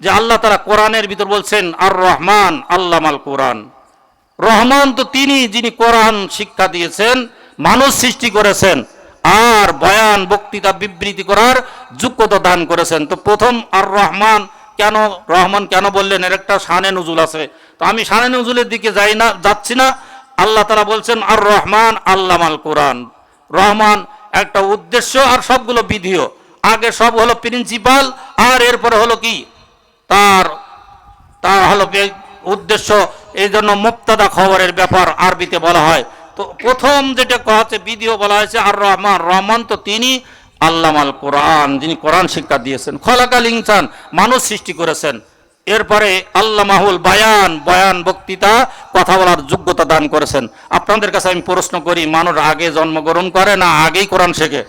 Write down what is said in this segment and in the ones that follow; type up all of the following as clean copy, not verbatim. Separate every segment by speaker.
Speaker 1: যে আল্লাহ তাআলা কোরআনের ভিতর বলছেন আর রহমান আল্লামাল কোরআন। রহমান তো তিনি যিনি কোরআন শিক্ষা দিয়েছেন, মানুষ সৃষ্টি করেছেন, আর বয়ান বক্তৃতা বিবৃতি করার যোগ্যতা দান করেছেন। তো প্রথম আর রহমান কেন বললেন, এর একটা শানে নুজুল আছে। তো আমি শানে নুজুলের দিকে যাচ্ছি না। আল্লাহ তাআলা বলছেন আর রহমান আল্লামাল কোরআন। রহমান একটা উদ্দেশ্য, আর সবগুলো বিধিও। আগে সব হলো প্রিন্সিপাল, আর এরপরে হলো কি তার হলো উদ্দেশ্য। এই জন্য মুক্তাদা খবরের ব্যাপার আরবিতে বলা হয়। তো প্রথম যেটা হচ্ছে বিধিও বলা হয়েছে আর রহমান। রহমান তো তিনি আল্লামাল কোরআন, যিনি কোরআন শিক্ষা দিয়েছেন। খলাকাল ইনসান, মানুষ সৃষ্টি করেছেন। এরপরে আল্লামাহুল বায়ান, বয়ান বক্তৃতা কথা বলার যোগ্যতা দান করেছেন। আপনাদের কাছে আমি প্রশ্ন করি, মানুষ আগে জন্মগ্রহণ করে না আগেই কোরআন শেখে?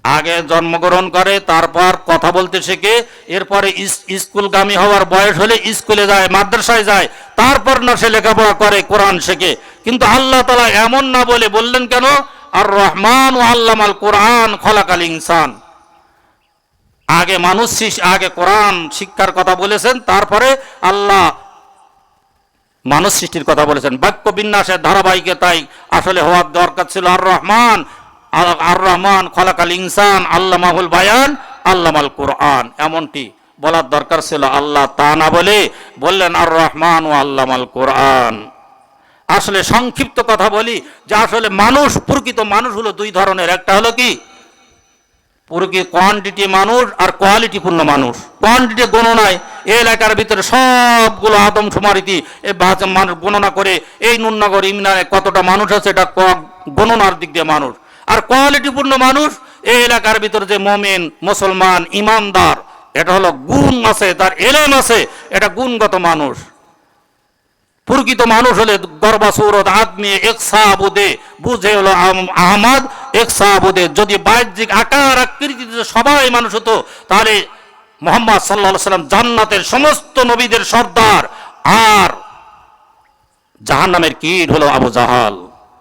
Speaker 1: আগে জন্মগ্রহণ করে, তারপর কথা বলতে শেখে, এরপরে স্কুলগামী হওয়ার বয়স হলে স্কুলে যায়, মাদ্রাসায় যায়, তারপর না সে লেখাপড়া করে, কোরআন শেখে। কিন্তু আল্লাহ তাআলা এমন না বললেন কেন আর রহমান ও আল্লামাল কোরআন খলাকাল ইনসান। আগে আগে কোরআন শিক্ষার কথা বলেছেন, তারপরে আল্লাহ মানুষ সৃষ্টির কথা বলেছেন। বাক্য বিন্যাসের ধারাবাহিকতাই আসলে হওয়ার দরকার ছিল আর রহমান খলাকাল ইনসান আল্লামাহুল বায়ান আল্লামাল কোরআন, এমনটি বলার দরকার ছিল। আল্লাহ তা না বললেন আর রহমান ও আল্লামাল কোরআন। আসলে সংক্ষিপ্ত কথা বলি যে আসলে প্রকৃত মানুষ হলো দুই ধরনের। একটা হলো কি কোয়ান্টিটি মানুষ, আর কোয়ালিটিপূর্ণ মানুষ। কোয়ান্টিটি গণনায় এই এলাকার ভিতরে সবগুলো আদমশুমারিতে মানুষ গণনা করে এই নুননগর ইউনিয়নে কতটা মানুষ আছে এটা গণনার দিক দিয়ে মানুষ। আর কোয়ালিটিপূর্ণ মানুষ এই এলাকার ভিতরে যে মুমিন, মুসলমান, ইমানদার, এটা হলো গুণ আছে, তার এলেম আছে, এটা গুণগত মানুষ। প্রকৃত মানুষ হলে গর্বাসুরত আদমি একসাবুদে, বুঝে হলো আহমদ একসাবুদে। যদি বাহ্যিক আকার আকৃতিতে সবাই মানুষ হতো, তাহলে মুহাম্মদ সাল্লাল্লাহু আলাইহি সাল্লাম জান্নাতের সমস্ত নবীদের সর্দার, আর জাহান্নামের কীট হলো আবু জাহাল।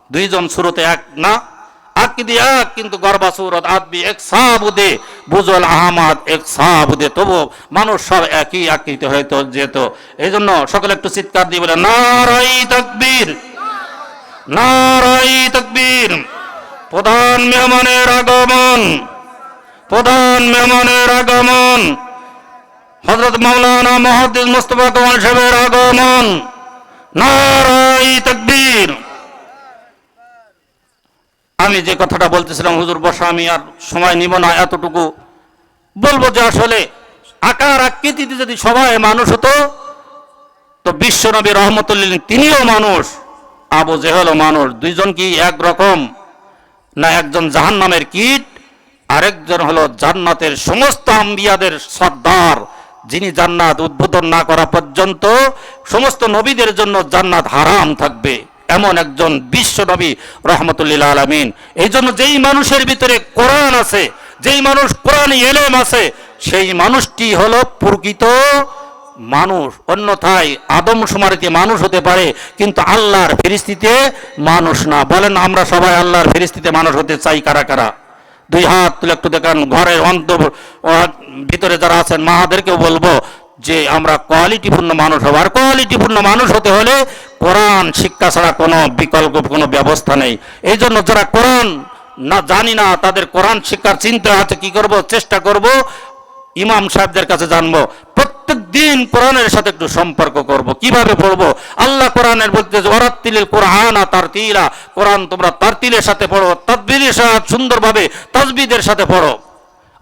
Speaker 1: দুইজন সুরতে এক না, আকৃতি এক, কিন্তু গর্বাসুরত আদমি একসাবুদে, বুঝল আহমদ একসাবুদে। তবু মানুষ সব একই আকৃতি হয়তো যেত। এই জন্য সকলে একটু চিৎকার দিয়ে বলে নারাই তাকবীর, নারাই তাকবীর। প্রধান মেহমানের আগমন, প্রধান মেহমানের আগমন, হযরত মাওলানা মুহাদ্দিস মুস্তাফা কামাল সাহেবের আগমন। নারাই তাকবীর। আমি যে কথাটা বলতেছিলাম হুজুর বসা, আমি আর সময় নিব না, এতটুকু বলবো যে আসলে আকার আকৃতিতে যদি সবাই মানুষ হতো, তো বিশ্বনবী রহমতুল লিল তিনিও মানুষ, আবু জেহেলও মানুষ। দুইজন কি একরকম না? একজন জাহান্নামের কীট, আরেকজন হলো জান্নাতের সমস্ত আম্বিয়াদের সর্দার, যিনি জান্নাত উদ্বোধন না করা পর্যন্ত সমস্ত নবীদের জন্য জান্নাত হারাম থাকবে, এমন একজন বিশ্ব নবী রহমতুল্লিল আলামিন। এই জন্য যেই মানুষের ভিতরে কোরআন আছে, যেই মানুষ কোরআন এলেম আছে, সেই মানুষটি হলো প্রকৃত মানুষ। অন্যথায় আদমশুমারিতে মানুষ হতে পারে, কিন্তু আল্লাহর ফেরেশতাতে মানুষ না। বলেন আমরা সবাই আল্লাহর ফেরেশতাতে মানুষ হতে চাই কারা কারা? দুই হাত তুলে একটু দেখান। ঘরের ভিতরে যারা আছেন মাদেরকেও বলবো যে আমরা কোয়ালিটিপূর্ণ মানুষ হব। আর কোয়ালিটিপূর্ণ মানুষ হতে হলে কোরআন শিক্ষা ছাড়া কোনো বিকল্প কোনো ব্যবস্থা নেই। এই জন্য যারা কোরআন না জানি না, তাদের কোরআন শিক্ষার চিন্তা আছে, কি করব, চেষ্টা করব ইমাম সাহেবদের কাছে জানবো, প্রত্যেক দিন কোরআনের সাথে একটু সম্পর্ক করব। কিভাবে পড়বো? আল্লাহ কোরআনের বলতে ওয়ারাত্তিলিল কোরআন তারতিলা, কোরআন তোমরা তারতিলের সাথে পড়ো, তাদবিরের সাথে সুন্দরভাবে তাজবিদের সাথে পড়ো।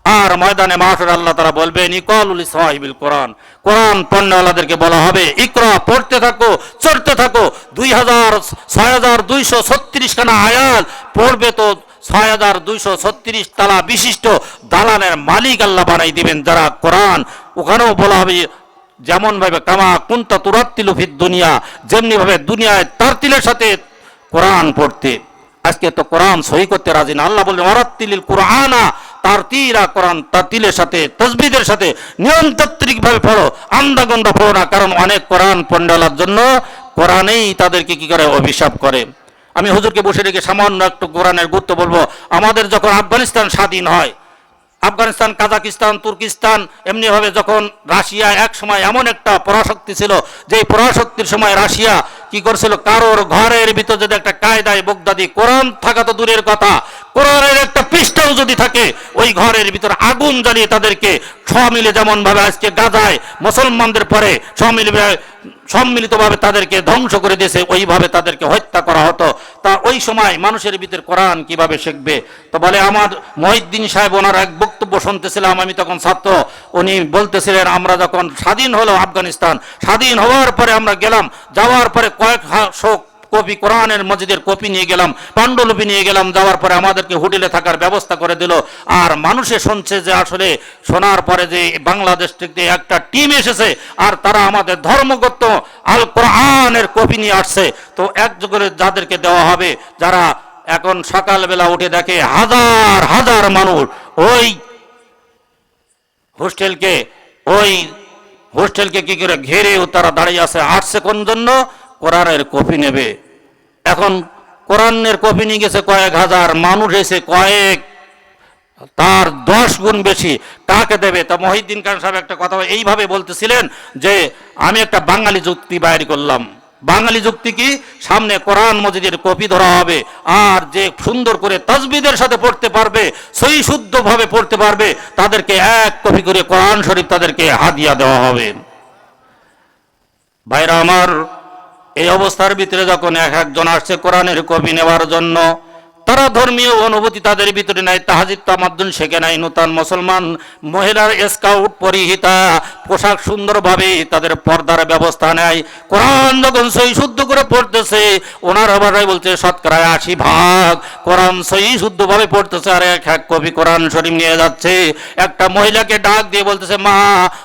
Speaker 1: আর ময়দানে মাহশর আল্লাহ তাআলা বলবেন ইকালুল সাহিবিল কোরআন, কোরআন পড়নেওয়ালাদেরকে বলা হবে ইকরা, পড়তে থাকো, চড়তে থাকো। 6236 খানা আয়াত পড়বে, তো 6236 তালা বিশিষ্ট দালানের মালিক আল্লাহ বানাই দিবেন যারা কোরআন। ওখানেও বলা হবে যেমন ভাবে কামা কুনতা তুরাত্তিলু ফিদ দুনিয়া, যেমনি ভাবে দুনিয়ায় তারতিলের সাথে কোরআন পড়তে। আজকে তো কোরআন সহি করতে রাজি না। আল্লাহ বললেন ওয়ারাত্তিলিল কুরআনা তারতিলা, কোরআন তারতিলের সাথে তাসবিদের সাথে নিয়ন্ত্রিক ভাবে পড়ো, আন্দাগন্দা পড়ো না। কারণ অনেক কোরআন পণ্ডালার জন্য কোরআনেই তাদেরকে কি করে অভিশাপ করে। আমি হুজুরকে বসে রেখে সামান্য একটু কোরআনের গুরুত্ব বলবো। আমাদের যখন আফগানিস্তান স্বাধীন হয়, আফগানিস্তান, কাজাকিস্তান, তুর্কিস্তান, এমনি ভাবে যখন রাশিয়া এক সময় এমন একটা পরাশক্তি ছিল, যে পরাশক্তির সময় রাশিয়া কি করছিল, কারোর ঘরের ভিতর যদি একটা কায়দায় বগদাদি কোরআন থাকা তো দূরের কথা, কোরআনের একটা পৃষ্ঠাও যদি থাকে, ওই ঘরের ভিতর আগুন জ্বালিয়ে তাদেরকে সমিলে, যেমন ভাবে আজকে গাজায় মুসলমানদের পরে সম্মিলিতভাবে তাদেরকে ধ্বংস করে দিয়েছে, ওইভাবে তাদেরকে হত্যা করা হতো। তা ওই সময় মানুষের ভিতরে কোরআন কিভাবে শিখবে? তো বলে, আমার মহিউদ্দিন সাহেব ওনার এক বক্তব্য শুনতেছিলাম, আমি তখন ছাত্র, উনি বলতেছিলেন, আমরা যখন স্বাধীন হলো আফগানিস্তান, স্বাধীন হওয়ার পরে আমরা গেলাম, যাওয়ার পরে কয়েকশো কপি কোরআনের মসজিদের কপি নিয়ে গেলাম, পাণ্ডুলিপি নিয়ে গেলাম, যাওয়ার পরে আমাদেরকে হোটেলে থাকার ব্যবস্থা করে দিল। আর মানুষে শুনছে যে আসলে শোনার পরে যে বাংলাদেশ থেকে একটা টিম এসেছে আর তারা আমাদের ধর্মগত আল কোরআনের কপি নিয়ে আসছে। তো একযোগে যাদেরকে দেওয়া হবে, যারা এখন সকালবেলা উঠে দেখে হাজার হাজার মানুষ ওই হোস্টেলকে কি করে ঘেরে তারা দাঁড়িয়ে আছে, আসছে কোন জন্য? কোরআনের কপি নেবে। এখন কোরআনের কপি নিয়ে গেছে কয়েক হাজার, মানুষ এসে কয়েক, তার 10 গুণ বেশি। কাকে দেবে? তা মহিউদ্দিন খান সাহেব একটা কথা এইভাবে বলতেছিলেন যে, আমি একটা বাঙালি যুক্তি বাইর করলাম। বাঙালি যুক্তি কি? সামনে কোরআন মজিদের কপি ধরা হবে, আর যে সুন্দর করে তাজবিদের সাথে পড়তে পারবে, সহি শুদ্ধভাবে পড়তে পারবে, তাদেরকে 1 কপি করে কোরআন শরীফ তাদেরকে হাদিয়া দেওয়া হবে। ভাইরা আমার, এই অবস্থার ভিতরে যখন একজন আসছে কোরআনের কপি নেওয়ার জন্য, তারা ধর্মীয় অনুভূতি তাদের ভিতরে নাই, তাহাজিদ তামাদ্দুন শেখে নাই, নূতন মুসলমান মহিলার স্কাউট পরিহিতা পোশাক সুন্দরভাবে তাদের পর্দার ব্যবস্থা নেয়। কোরআন যখন সহি শুদ্ধ করে পড়তেছে, ওনার ভাষায় বলছে 80% কোরআন সহি শুদ্ধভাবে পড়তেছে, আর 1 কপি কোরআন শরীফ নিয়ে যাচ্ছে। একটা মহিলাকে ডাক দিয়ে বলতেছে, মা,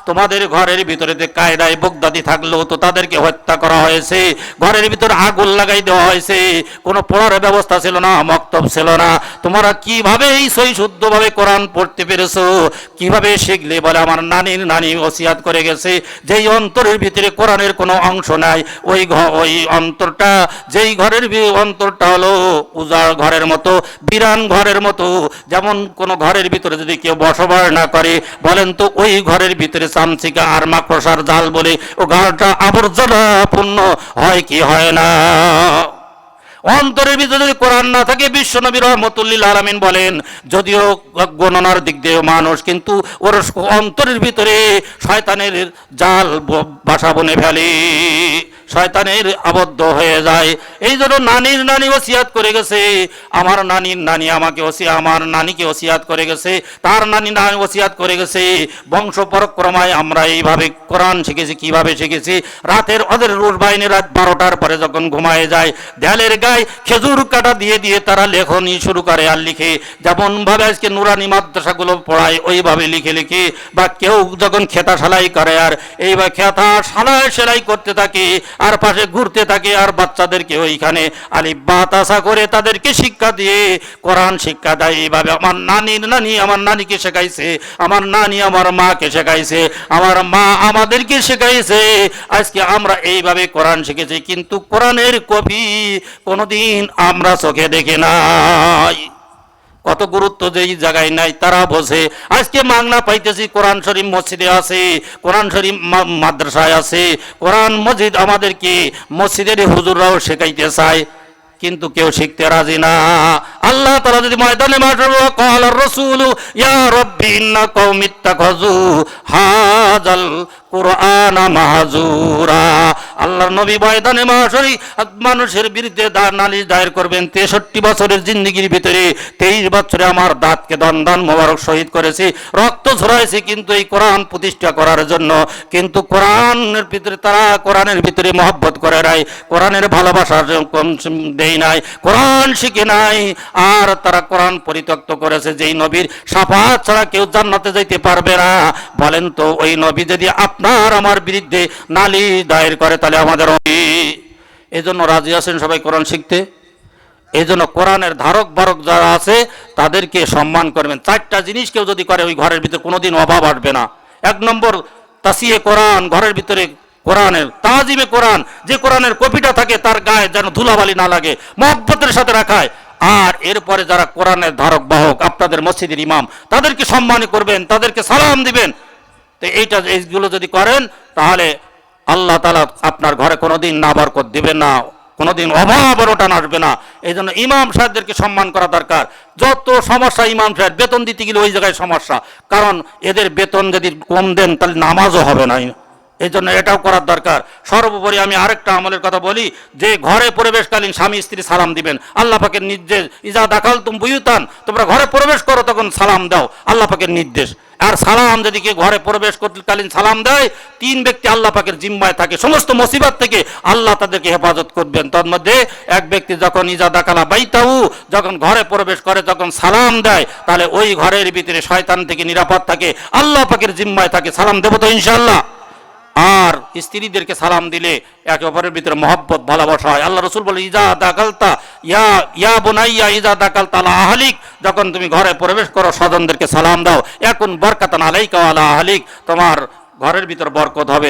Speaker 1: তোমাদের ঘরের ভিতরে যে কায়দায় বগদাদি থাকলো, তো তাদেরকে হত্যা করা হয়েছে, ঘরের ভিতরে আগুন লাগাই দেওয়া হয়েছে, কোনো পড়ার ব্যবস্থা ছিল না, ছিল না, তোমরা কিভাবে এই সহি শুদ্ধভাবে কোরআন পড়তে পেরেছো? কিভাবে শিখলে? বলে, আমার নানির নানি ওসিয়াত করে গেছে, যেই অন্তরের ভিতরে কোরআনের কোনো অংশ নাই, ওই অন্তরটা, যেই ঘরের অন্তরটা হলো উজাড় ঘরের মতো, বিরান ঘরের মতো। যেমন কোন ঘরের ভিতরে যদি কেউ বসবাস না করে, বলেন তো ওই ঘরের ভিতরে চামচিকা আর মাকড়সার জাল বলে ও ঘরটা আবর্জনা পূর্ণ হয় কি হয় না? অন্তরের ভিতরে যদি কোরআন না থাকে, বিশ্বনবী রহমতুল্লিল আলামিন বলেন, যদিও গণনার দিক দিয়ে মানুষ, কিন্তু ওর অন্তরের ভিতরে শয়তানের জাল বাসা বনে ফেলে, শয়তানের আবদ্ধ হয়ে যায়। এই জন্য নানির নানি ওসিয়াত করে গেছে, আমার নানির নানি আমাকে আমার নানিকে ওসিয়াত করে গেছে, তার নানি নানি ওসিয়াত করে গেছে। বংশ পরক্রমায় আমরা এইভাবে কোরআন শিখেছি। কিভাবে শিখেছি? রাতের ওদের রুশ বাহিনী রাত 12টার পরে যখন ঘুমায় যায়, দেয়ালের গায়ে খেজুর কাটা দিয়ে দিয়ে তারা লেখনি শুরু করে আর লিখে, যেমন ভাবে আজকে নুরানি মাদ্রাসাগুলো পড়ায় ওইভাবে লিখে লিখে, বা কেউ যখন খেতা সেলাই করে আর এইভাবে খেতা সেলাই করতে থাকে আর পাশে ঘুরতে থাকে, আর বাচ্চাদেরকে ওইখানে আলিফ বা তাসা করে তাদেরকে শিক্ষা দিয়ে কোরআন শিক্ষা দেয়। এইভাবে আমার নানির নানি আমার নানিকে শেখাইছে, আমার নানি আমার মাকে শেখাইছে, আমার মা আমাদেরকে শেখাইছে। আজকে আমরা এইভাবে কোরআন শিখেছি, কিন্তু কোরআনের কপি কোনোদিন আমরা চোখে দেখি নাই। কত গুরুত্ব যেই জায়গায় নাই তারা বোঝে। আজকে মাগনা পাইতেছি, কোরআন শরীফ মসজিদে আছে, কোরআন শরীফ মাদ্রাসায় আছে, কোরআন মসজিদ আমাদেরকে মসজিদের হুজুররাও শেখাইতে চায়, কিন্তু কেউ শিখতে রাজি না। আল্লাহ তাআলা যদি ময়দানে মাঠে ক্বাল রাসূল ইয়া রাব্বি ইন্না কওমি ইত্তাখাযু হাযাল কুরআন মাহজুরা, আল্লাহর নবী ময়দানে মাশারি মানুষের বিরুদ্ধে নালিশ দায়ের করবেন। 63 বছরের জিন্দেগির ভিতরে 23 বছরে আমার দাঁতকে দন্দন মোবারক শহীদ করেছি, রক্ত ঝরাইছি, কিন্তু এই কোরআন প্রতিষ্ঠা করার জন্য। কিন্তু কোরআনের ভিতরে তারা কোরআনের ভিতরে মহব্বত করে নাই, কোরআনের ভালোবাসা দেই নাই, কোরআন শিখে নাই, আর তারা কোরআন পরিত্যক্ত করেছে। যেই নবীর শাফাআত ছাড়া কেউ জান্নাতে যাইতে পারবে না। বলেন তো, ওই নবী যদি আপনার আমার বিরুদ্ধে নালিশ দায়ের করে, তাহলে আমাদের এই জন্য রাজি আছেন সবাই কোরআন শিখতে? এই জন্য কোরআনের ধারক বারক যারা আছে তাদেরকে সম্মান করবেন। 4টা জিনিস কেউ যদি করে, ওই ঘরের ভিতরে কোনোদিন অভাব আসবে না। 1 নম্বর, তাসিয়ে কোরআন, ঘরের ভিতরে কোরআনের তাজিমে কোরআন, যে কোরআনের কপিটা থাকে তার গায়ে যেন ধুলাবালি না লাগে, মহব্বতের সাথে রাখায়। আর এরপরে যারা কোরআনের ধারক বাহক আপনাদের মসজিদের ইমাম, তাদেরকে সম্মান করবেন, তাদেরকে সালাম দিবেন। তো এইগুলো যদি করেন তাহলে আল্লাহ তাআলা আপনার ঘরে কোনোদিন না বরকত দিবেন না, কোনোদিন অভাব অনটন আসবে না। এই জন্য ইমাম সাহেবদেরকে সম্মান করা দরকার। যত সমস্যা ইমাম সাহেব, বেতন দিতে গেলে ওই জায়গায় সমস্যা, কারণ এদের বেতন যদি কম দেন তাহলে নামাজও হবে না। এই জন্য এটাও করার দরকার। সর্বোপরি আমি আরেকটা আমলের কথা বলি, যে ঘরে প্রবেশকালীন স্বামী স্ত্রী সালাম দিবেন। আল্লাহ পাকের নির্দেশ, ইজা দাখালতুম বুয়ুতান, তোমরা ঘরে প্রবেশ করো তখন সালাম দাও, আল্লাহ পাকের নির্দেশ। আর সালাম যদি কেউ ঘরে প্রবেশ কালীন সালাম দেয়, 3 ব্যক্তি আল্লাহ পাকের জিম্মায় থাকে, সমস্ত মুসিবত থেকে আল্লাহ তাদেরকে হেফাজত করবেন। তার মধ্যে এক ব্যক্তি যখন ইজা দাখালা বাইতাহু, যখন ঘরে প্রবেশ করে, যখন সালাম দেয়, তাহলে ওই ঘরের ভিতরে শয়তান থেকে নিরাপদ থাকে, আল্লাহ পাকের জিম্মায় থাকে। সালাম দেবো তো ইনশাআল্লাহ। আর স্ত্রীদেরকে সালাম দিলে একে অপরের ভিতরে মহব্বত ভালোবাসা হয়। আল্লাহ রাসূল বলে, ইজা দাখালতা ইয়া বুনাইয়া ইজা দাখালতা আলা আহলিক, যখন তুমি ঘরে প্রবেশ করো স্বজনদেরকে সালাম দাও। এখন বরকাতান আলাইকা ওয়া আলা আহলিক, তোমার ঘরের ভিতর বরকত হবে।